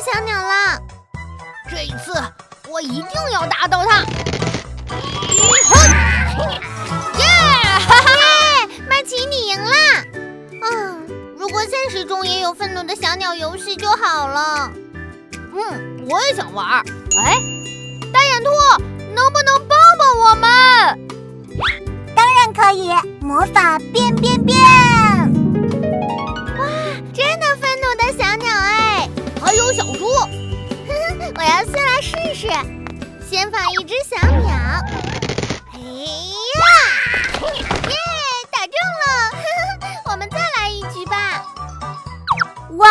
小鸟了。这一次我一定要打倒它！耶！哈哈！麦琪，你赢了！如果现实中也有愤怒的小鸟游戏就好了。我也想玩。哎，大眼兔，能不能帮帮我们？当然可以，魔法变变变！哇，真的愤怒的小鸟哎！还有小猪。我要先来试试，先放一只小鸟。哎呀，耶，打中了！我们再来一局吧。哇，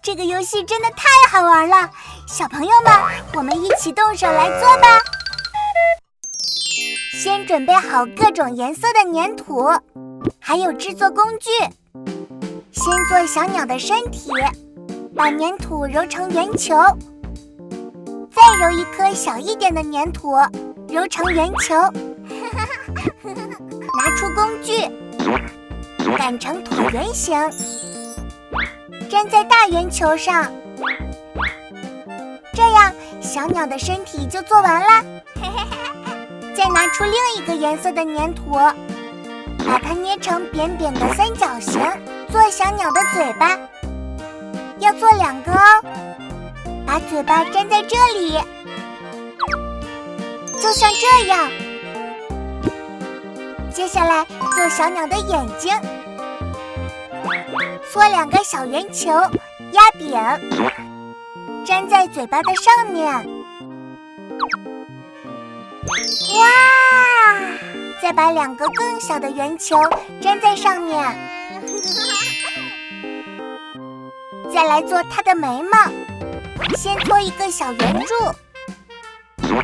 这个游戏真的太好玩了！小朋友们，我们一起动手来做吧。先准备好各种颜色的粘土，还有制作工具。先做小鸟的身体，把粘土揉成圆球，再揉一颗小一点的粘土，揉成圆球。拿出工具，擀成椭圆形，粘在大圆球上。这样小鸟的身体就做完了。再拿出另一个颜色的粘土，把它捏成扁扁的三角形，做小鸟的嘴巴。要做2个哦，把嘴巴粘在这里，就像这样。接下来做小鸟的眼睛，搓2个小圆球，压扁，粘在嘴巴的上面。哇！再把2个更小的圆球粘在上面。再来做它的眉毛，先搓一个小圆柱，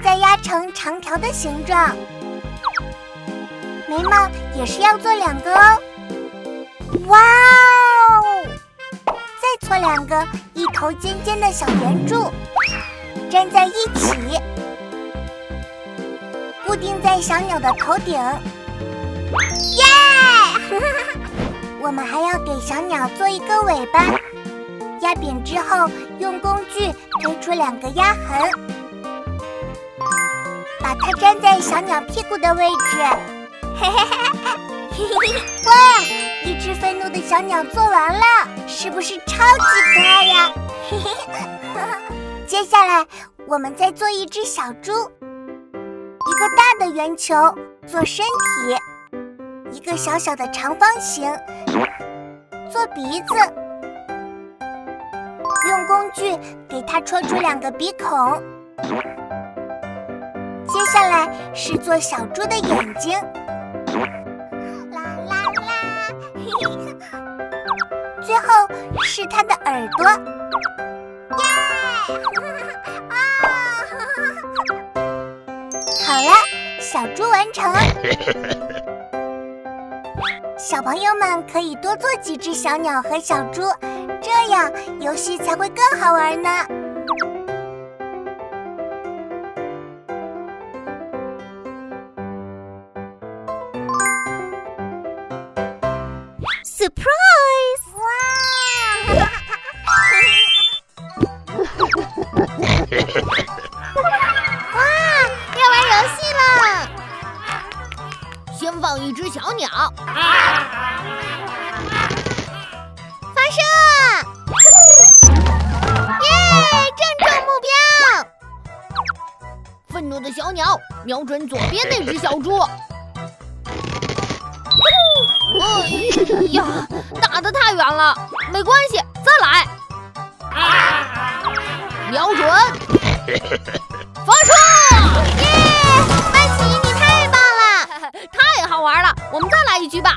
再压成长条的形状。眉毛也是要做2个哦。哇哦！再搓2个一头尖尖的小圆柱，粘在一起，固定在小鸟的头顶。耶！我们还要给小鸟做一个尾巴，压扁之后用工具推出2个压痕，把它粘在小鸟屁股的位置。哇！一只愤怒的小鸟做完了，是不是超级可爱呀？接下来我们再做一只小猪，一个大的圆球做身体，一个小小的长方形做鼻子，用工具给它戳出2个鼻孔。接下来是做小猪的眼睛，啦啦啦，最后是它的耳朵。耶！好了，小猪完成。小朋友们可以多做几只小鸟和小猪，这样游戏才会更好玩呢。Surprise！ 哇！哇，要玩游戏了！先放一只小鸟，发射！耶，正中目标！愤怒的小鸟瞄准左边那只小猪。哎呀，打得太远了，没关系，再来。瞄准，发射！耶，麦琪，你太棒了，太好玩了，我们再来一局吧。